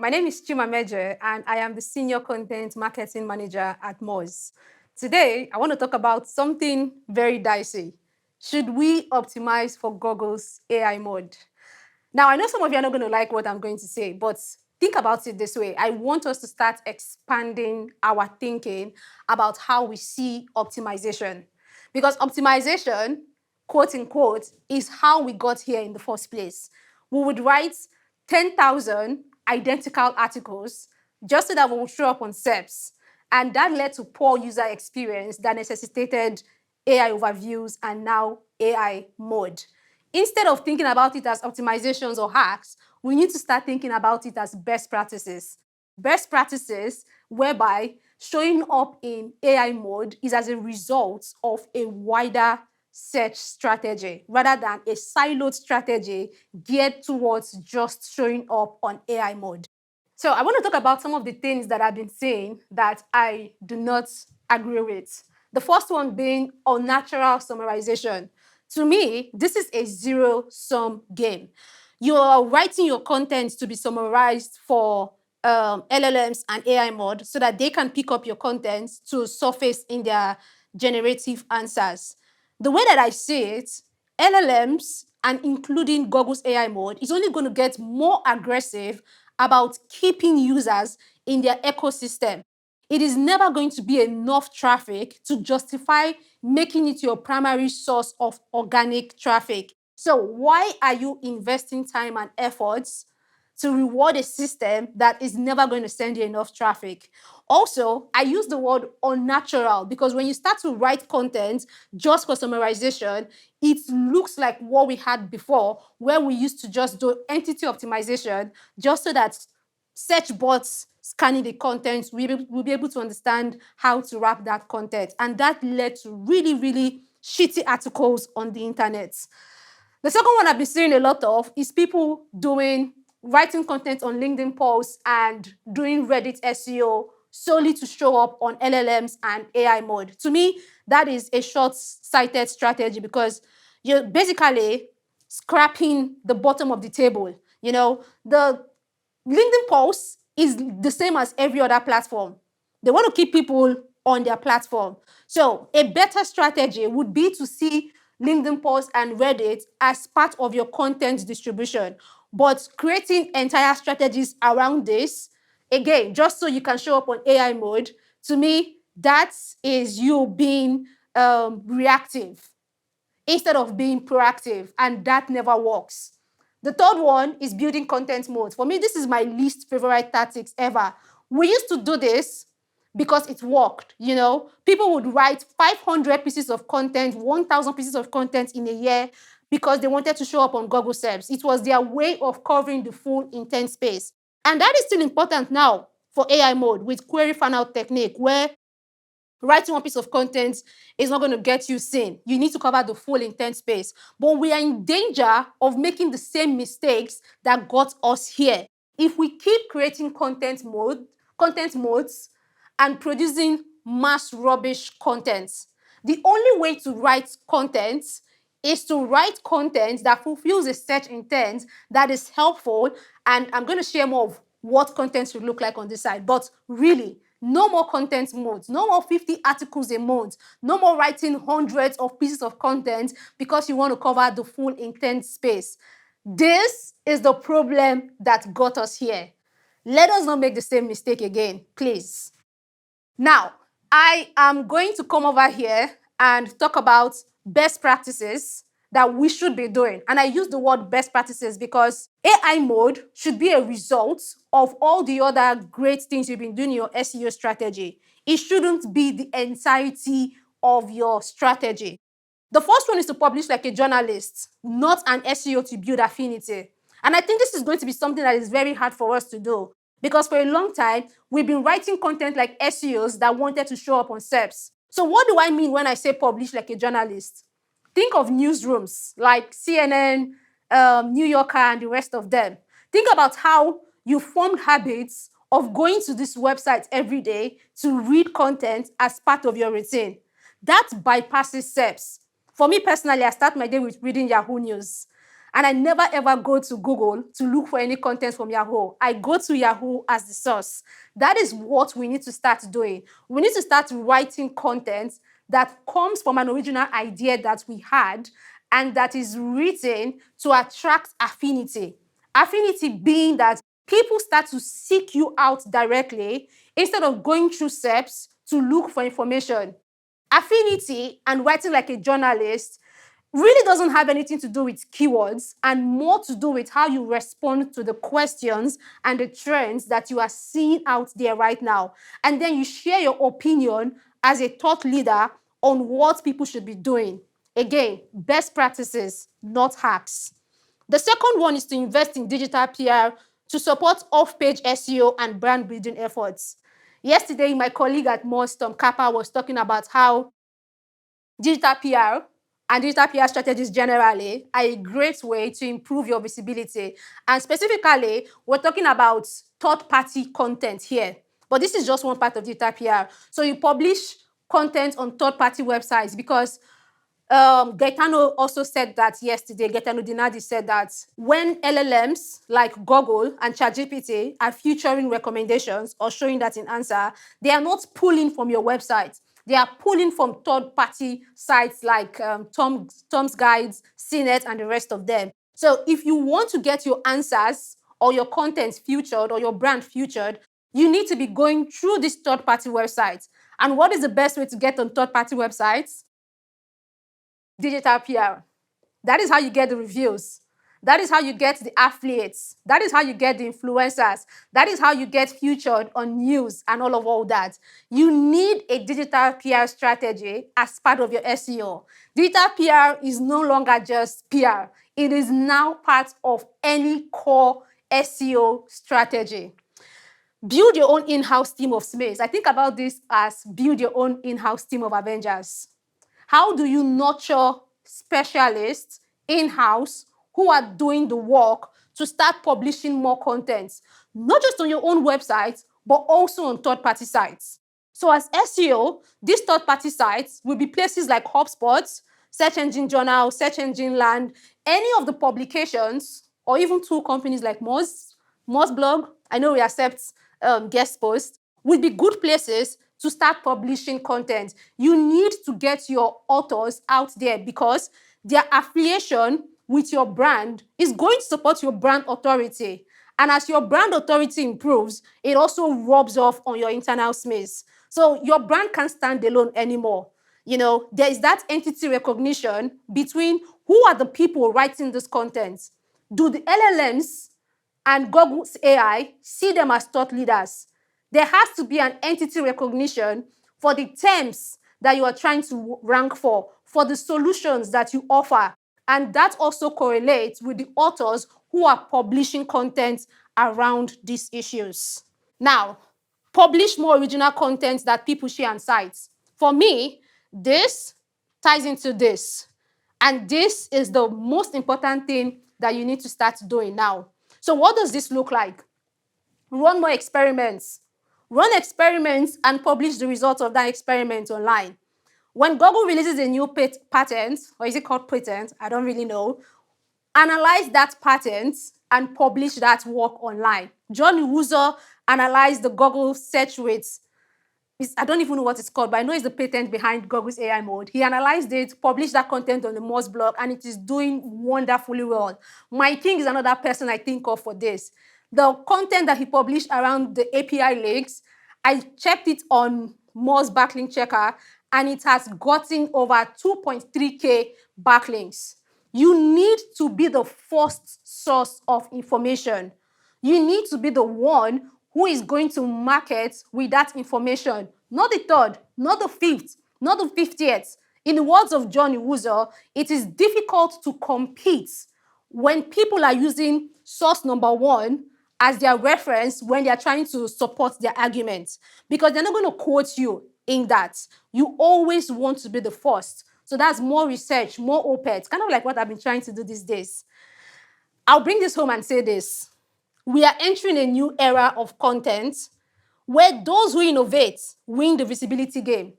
My name is Chima Mmeje, and I am the Senior Content Marketing Manager at Mmeje. Today, I want to talk about something very dicey. Should we optimize for Google's AI mode? Now, I know some of you are not going to like what I'm going to say, but think about it this way. I want us to start expanding our thinking about how we see optimization. Because optimization, quote unquote, is how we got here in the first place. We would write 10,000 identical articles just so that we would show up on SERPs. And that led to poor user experience that necessitated AI overviews and now AI mode. Instead of thinking about it as optimizations or hacks, we need to start thinking about it as best practices. Best practices whereby showing up in AI mode is as a result of a wider search strategy rather than a siloed strategy geared towards just showing up on AI mode. So I want to talk about some of the things that I've been saying that I do not agree with. The first one being unnatural summarization. To me, this is a zero-sum game. You are writing your content to be summarized for LLMs and AI mod so that they can pick up your content to surface in their generative answers. The way that I see it, LLMs and including Google's AI mode is only going to get more aggressive about keeping users in their ecosystem. It is never going to be enough traffic to justify making it your primary source of organic traffic. So why are you investing time and efforts to reward a system that is never going to send you enough traffic? Also, I use the word unnatural because when you start to write content just for summarization, it looks like what we had before, where we used to just do entity optimization just so that search bots scanning the content will be able to understand how to wrap that content. And that led to really, really shitty articles on the internet. The second one I've been seeing a lot of is people writing content on LinkedIn posts and doing Reddit SEO solely to show up on LLMs and AI mode. To me, that is a short-sighted strategy because you're basically scrapping the bottom of the table. You know, the LinkedIn post is the same as every other platform. They want to keep people on their platform. So a better strategy would be to see LinkedIn posts and Reddit as part of your content distribution, but creating entire strategies around this, again, just so you can show up on AI mode, to me, that is you being reactive instead of being proactive, and that never works. The third one is building content modes. For me, this is my least favorite tactics ever. We used to do this because it worked, you know. People would write 500 pieces of content, 1,000 pieces of content in a year because they wanted to show up on Google SERPs. It was their way of covering the full intent space. And that is still important now for AI mode with query fan-out technique, where writing one piece of content is not going to get you seen. You need to cover the full intent space. But we are in danger of making the same mistakes that got us here. If we keep creating content modes, and producing mass rubbish content, the only way to write content is to write content that fulfills a search intent that is helpful. And I'm going to share more of what content should look like on this side. But really, no more content modes, no more 50 articles a month, no more writing hundreds of pieces of content because you want to cover the full intent space. This is the problem that got us here. Let us not make the same mistake again, please. Now, I am going to come over here and talk about best practices that we should be doing. And I use the word best practices because AI mode should be a result of all the other great things you've been doing in your SEO strategy. It shouldn't be the entirety of your strategy. The first one is to publish like a journalist, not an SEO to build affinity. And I think this is going to be something that is very hard for us to do because for a long time, we've been writing content like SEOs that wanted to show up on SERPs. So what do I mean when I say publish like a journalist? Think of newsrooms like CNN, New Yorker, and the rest of them. Think about how you formed habits of going to this website every day to read content as part of your routine. That bypasses SERPs. For me personally, I start my day with reading Yahoo News. And I never ever go to Google to look for any content from Yahoo. I go to Yahoo as the source. That is what we need to start doing. We need to start writing content that comes from an original idea that we had and that is written to attract affinity. Affinity being that people start to seek you out directly instead of going through steps to look for information. Affinity and writing like a journalist really doesn't have anything to do with keywords and more to do with how you respond to the questions and the trends that you are seeing out there right now. And then you share your opinion as a thought leader on what people should be doing. Again, best practices, not hacks. The second one is to invest in digital PR to support off-page SEO and brand building efforts. Yesterday, my colleague at Mmeje, Tom Kappa, was talking about how digital PR and digital PR strategies generally are a great way to improve your visibility. And specifically, we're talking about third-party content here. But this is just one part of digital PR. So you publish content on third-party websites because Gaetano also said that yesterday. Gaetano Dinadi said that when LLMs like Google and ChatGPT are featuring recommendations or showing that in answer, they are not pulling from your website. They are pulling from third-party sites like Tom's Guides, CNET, and the rest of them. So if you want to get your answers or your content featured or your brand featured, you need to be going through this third-party website. And what is the best way to get on third-party websites? Digital PR. That is how you get the reviews. That is how you get the affiliates. That is how you get the influencers. That is how you get featured on news and all that. You need a digital PR strategy as part of your SEO. Digital PR is no longer just PR. It is now part of any core SEO strategy. Build your own in-house team of SMEs. I think about this as build your own in-house team of Avengers. How do you nurture specialists in-house who are doing the work to start publishing more content, not just on your own website, but also on third-party sites? So as SEO, these third-party sites will be places like HubSpot, Search Engine Journal, Search Engine Land, any of the publications, or even tool companies like Moz Blog. I know we accept guest posts, would be good places to start publishing content. You need to get your authors out there because their affiliation with your brand is going to support your brand authority. And as your brand authority improves, it also rubs off on your internal SMEs. So your brand can't stand alone anymore. You know, there is that entity recognition between who are the people writing this content. Do the LLMs and Google's AI see them as thought leaders? There has to be an entity recognition for the terms that you are trying to rank for the solutions that you offer. And that also correlates with the authors who are publishing content around these issues. Now, publish more original content that people share on sites. For me, this ties into this. And this is the most important thing that you need to start doing now. So what does this look like? Run more experiments. Run experiments and publish the results of that experiment online. When Google releases a new patent, or is it called patent? I don't really know. Analyze that patent and publish that work online. John User analyzed the Google search rates. I don't even know what it's called, but I know it's the patent behind Google's AI mode. He analyzed it, published that content on the Moz blog, and it is doing wonderfully well. Mike King is another person I think of for this. The content that he published around the API links, I checked it on Moz backlink checker, and it has gotten over 2.3K backlinks. You need to be the first source of information. You need to be the one who is going to market with that information, not the third, not the fifth, not the 50th. In the words of John Iwuzo, it is difficult to compete when people are using source number one as their reference when they are trying to support their arguments, because they're not going to quote you in that. You always want to be the first. So that's more research, more op-eds, kind of like what I've been trying to do these days. I'll bring this home and say this. We are entering a new era of content where those who innovate win the visibility game.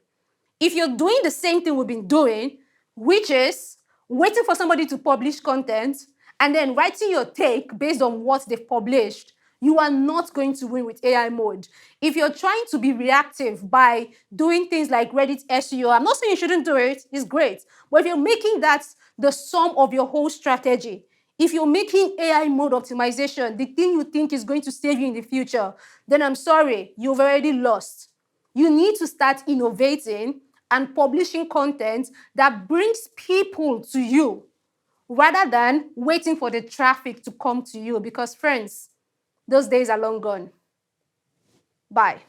If you're doing the same thing we've been doing, which is waiting for somebody to publish content and then writing your take based on what they've published, you are not going to win with AI mode. If you're trying to be reactive by doing things like Reddit SEO, I'm not saying you shouldn't do it, it's great. But if you're making that the sum of your whole strategy, if you're making AI mode optimization the thing you think is going to save you in the future, then I'm sorry, you've already lost. You need to start innovating and publishing content that brings people to you rather than waiting for the traffic to come to you, because friends, those days are long gone. Bye.